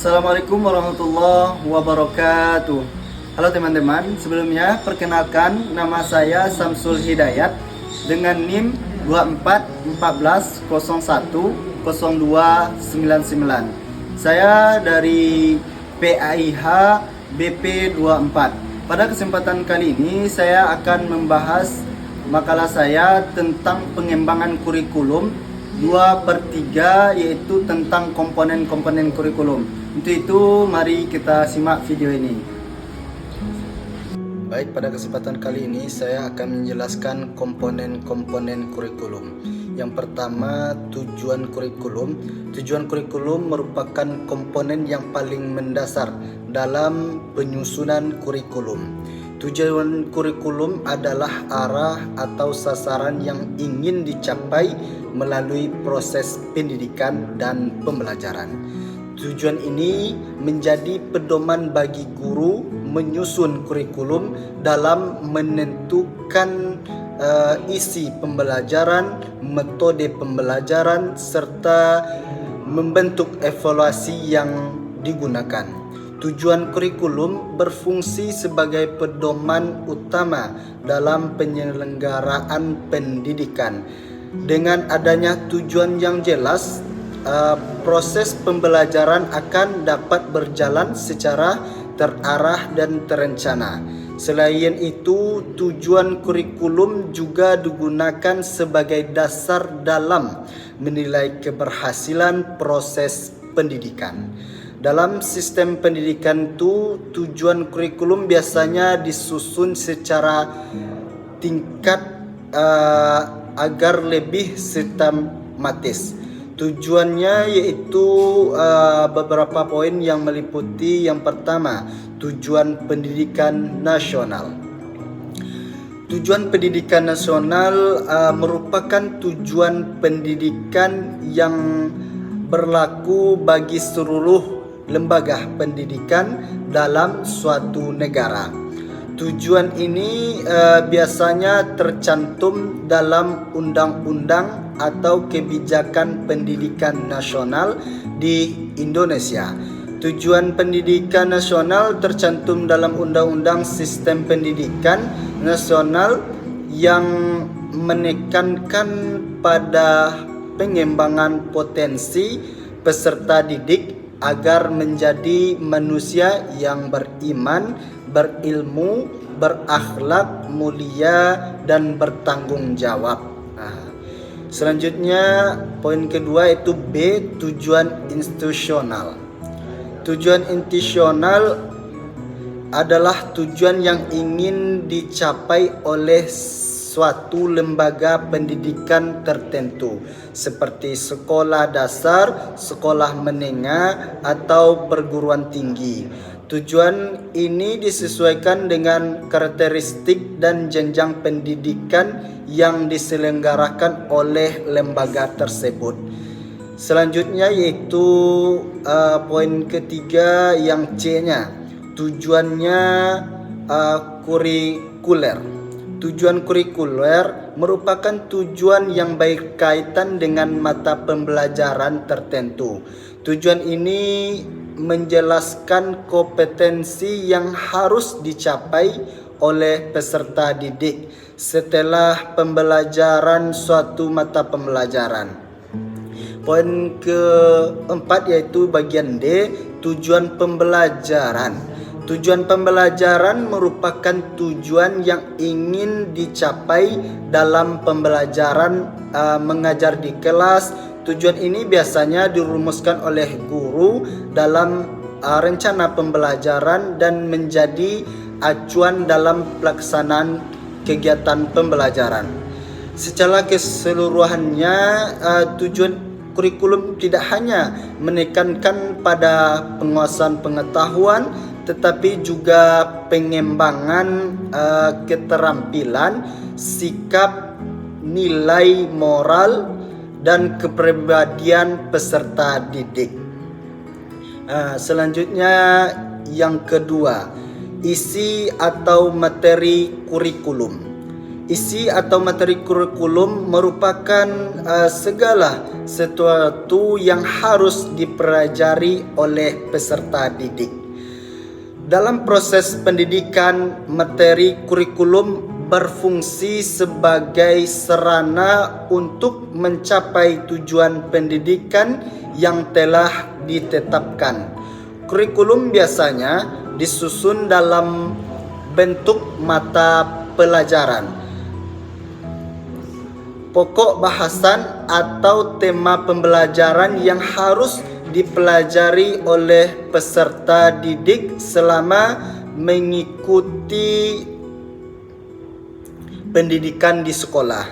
Assalamualaikum warahmatullahi wabarakatuh. Halo teman-teman, sebelumnya perkenalkan nama saya Samsul Hidayat dengan NIM 2414010299. Saya dari PAIH BP 24. Pada kesempatan kali ini saya akan membahas makalah saya tentang pengembangan kurikulum 2/3, yaitu tentang komponen-komponen kurikulum. Untuk itu mari kita simak video ini. Baik, pada kesempatan kali ini saya akan menjelaskan komponen-komponen kurikulum. Yang pertama, tujuan kurikulum. Tujuan kurikulum merupakan komponen yang paling mendasar dalam penyusunan kurikulum. Tujuan kurikulum adalah arah atau sasaran yang ingin dicapai melalui proses pendidikan dan pembelajaran. Tujuan ini menjadi pedoman bagi guru menyusun kurikulum dalam menentukan isi pembelajaran, metode pembelajaran, serta membentuk evaluasi yang digunakan. Tujuan kurikulum berfungsi sebagai pedoman utama dalam penyelenggaraan pendidikan. Dengan adanya tujuan yang jelas, proses pembelajaran akan dapat berjalan secara terarah dan terencana. Selain itu, tujuan kurikulum juga digunakan sebagai dasar dalam menilai keberhasilan proses pendidikan. Dalam sistem pendidikan itu, tujuan kurikulum biasanya disusun secara tingkat agar lebih sistematis. Tujuannya yaitu beberapa poin yang meliputi: yang pertama, tujuan pendidikan nasional. Tujuan pendidikan nasional merupakan tujuan pendidikan yang berlaku bagi seluruh lembaga pendidikan dalam suatu negara. Tujuan ini biasanya tercantum dalam undang-undang atau kebijakan pendidikan nasional di Indonesia. Tujuan pendidikan nasional tercantum dalam Undang-Undang Sistem Pendidikan Nasional yang menekankan pada pengembangan potensi peserta didik agar menjadi manusia yang beriman, berilmu, berakhlak mulia, dan bertanggung jawab. Selanjutnya, poin kedua yaitu B, tujuan institusional. Tujuan institusional adalah tujuan yang ingin dicapai oleh suatu lembaga pendidikan tertentu seperti sekolah dasar, sekolah menengah, atau perguruan tinggi. Tujuan ini disesuaikan dengan karakteristik dan jenjang pendidikan yang diselenggarakan oleh lembaga tersebut. Selanjutnya yaitu poin ketiga yang C-nya, tujuannya kurikuler. Tujuan kurikuler merupakan tujuan yang berkaitan dengan mata pembelajaran tertentu. Tujuan ini menjelaskan kompetensi yang harus dicapai oleh peserta didik setelah pembelajaran suatu mata pembelajaran. Poin keempat yaitu bagian D, tujuan pembelajaran. Tujuan pembelajaran merupakan tujuan yang ingin dicapai dalam pembelajaran mengajar di kelas. Tujuan ini biasanya dirumuskan oleh guru dalam rencana pembelajaran dan menjadi acuan dalam pelaksanaan kegiatan pembelajaran. Secara keseluruhannya, tujuan kurikulum tidak hanya menekankan pada penguasaan pengetahuan, tetapi juga pengembangan keterampilan, sikap, nilai moral, dan kepribadian peserta didik. Selanjutnya yang kedua, isi atau materi kurikulum. Isi atau materi kurikulum merupakan segala sesuatu yang harus dipelajari oleh peserta didik. Dalam proses pendidikan, materi kurikulum berfungsi sebagai sarana untuk mencapai tujuan pendidikan yang telah ditetapkan. Kurikulum biasanya disusun dalam bentuk mata pelajaran, pokok bahasan atau tema pembelajaran yang harus dipelajari oleh peserta didik selama mengikuti pendidikan di sekolah.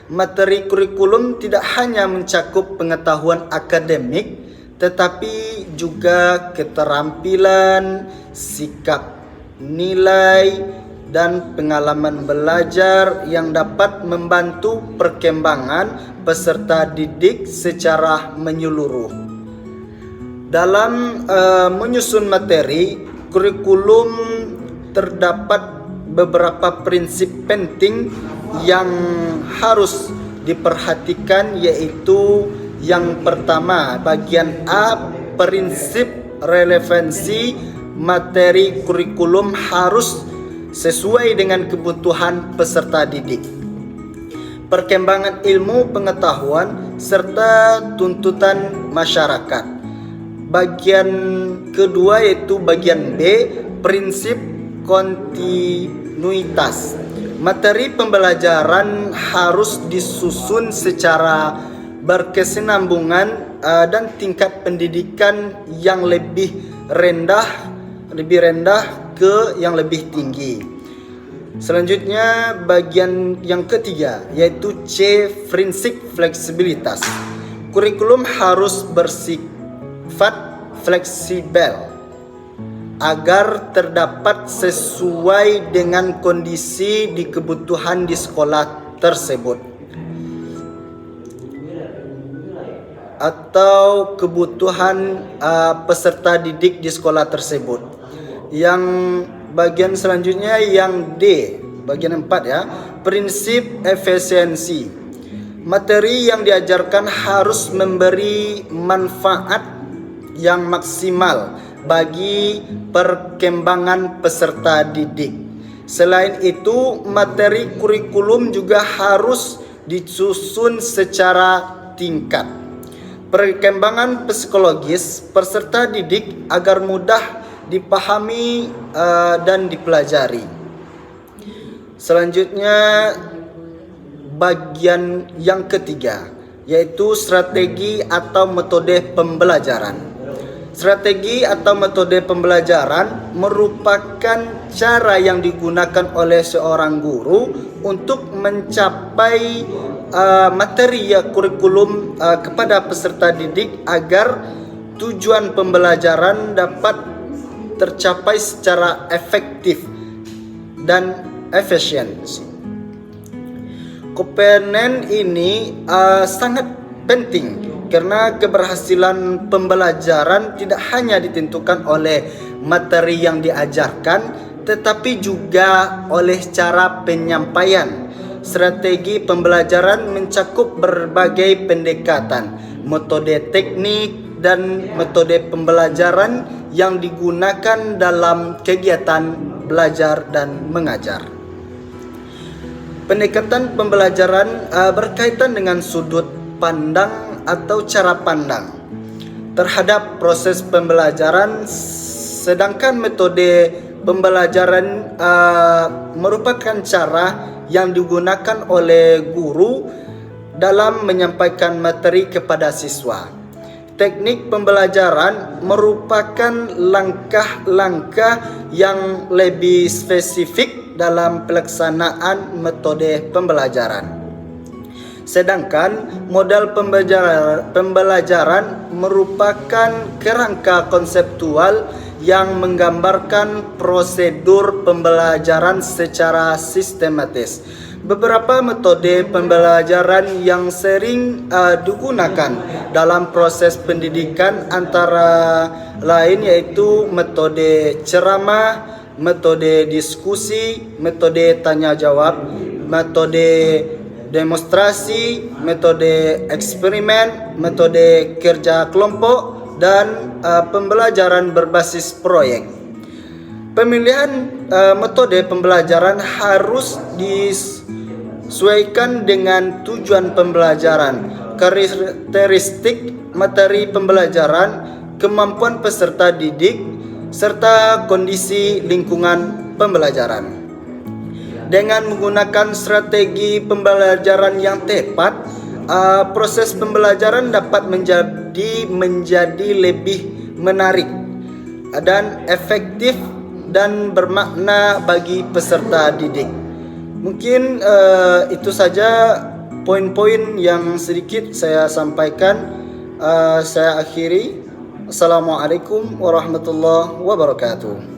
Materi kurikulum tidak hanya mencakup pengetahuan akademik, tetapi juga keterampilan, sikap, nilai, dan pengalaman belajar yang dapat membantu perkembangan peserta didik secara menyeluruh. Dalam menyusun materi kurikulum terdapat beberapa prinsip penting yang harus diperhatikan, yaitu yang pertama, bagian A, prinsip relevansi materi kurikulum harus sesuai dengan kebutuhan peserta didik, perkembangan ilmu pengetahuan, serta tuntutan masyarakat. Bagian kedua yaitu bagian B, prinsip kontinuitas. Materi pembelajaran harus disusun secara berkesinambungan dan tingkat pendidikan yang lebih rendah ke yang lebih tinggi. Selanjutnya bagian yang ketiga yaitu C, prinsip fleksibilitas. Kurikulum harus bersifat fleksibel agar terdapat sesuai dengan kondisi di kebutuhan di sekolah tersebut atau kebutuhan peserta didik di sekolah tersebut. Yang bagian selanjutnya yang D, bagian 4 ya, prinsip efisiensi. Materi yang diajarkan harus memberi manfaat yang maksimal bagi perkembangan peserta didik. Selain itu, materi kurikulum juga harus disusun secara tingkat. Perkembangan psikologis peserta didik agar mudah dipahami dan dipelajari. Selanjutnya bagian yang ketiga yaitu strategi atau metode pembelajaran. Strategi atau metode pembelajaran merupakan cara yang digunakan oleh seorang guru untuk mencapai materi kurikulum kepada peserta didik agar tujuan pembelajaran dapat tercapai secara efektif dan efisien. Komponen ini sangat penting karena keberhasilan pembelajaran tidak hanya ditentukan oleh materi yang diajarkan, tetapi juga oleh cara penyampaian. Strategi pembelajaran mencakup berbagai pendekatan, metode teknik, dan metode pembelajaran yang digunakan dalam kegiatan belajar dan mengajar. Pendekatan pembelajaran berkaitan dengan sudut pandang atau cara pandang terhadap proses pembelajaran, sedangkan metode pembelajaran merupakan cara yang digunakan oleh guru dalam menyampaikan materi kepada siswa. Teknik pembelajaran merupakan langkah-langkah yang lebih spesifik dalam pelaksanaan metode pembelajaran. Sedangkan modal pembelajaran merupakan kerangka konseptual yang menggambarkan prosedur pembelajaran secara sistematis. Beberapa metode pembelajaran yang sering digunakan dalam proses pendidikan antara lain yaitu metode ceramah, metode diskusi, metode tanya jawab, metode demonstrasi, metode eksperimen, metode kerja kelompok, dan pembelajaran berbasis proyek. Pemilihan metode pembelajaran harus disesuaikan dengan tujuan pembelajaran, karakteristik materi pembelajaran, kemampuan peserta didik, serta kondisi lingkungan pembelajaran. Dengan menggunakan strategi pembelajaran yang tepat, proses pembelajaran dapat menjadi lebih menarik dan efektif dan bermakna bagi peserta didik. Mungkin itu saja poin-poin yang sedikit saya sampaikan. Saya akhiri. Assalamualaikum warahmatullahi wabarakatuh.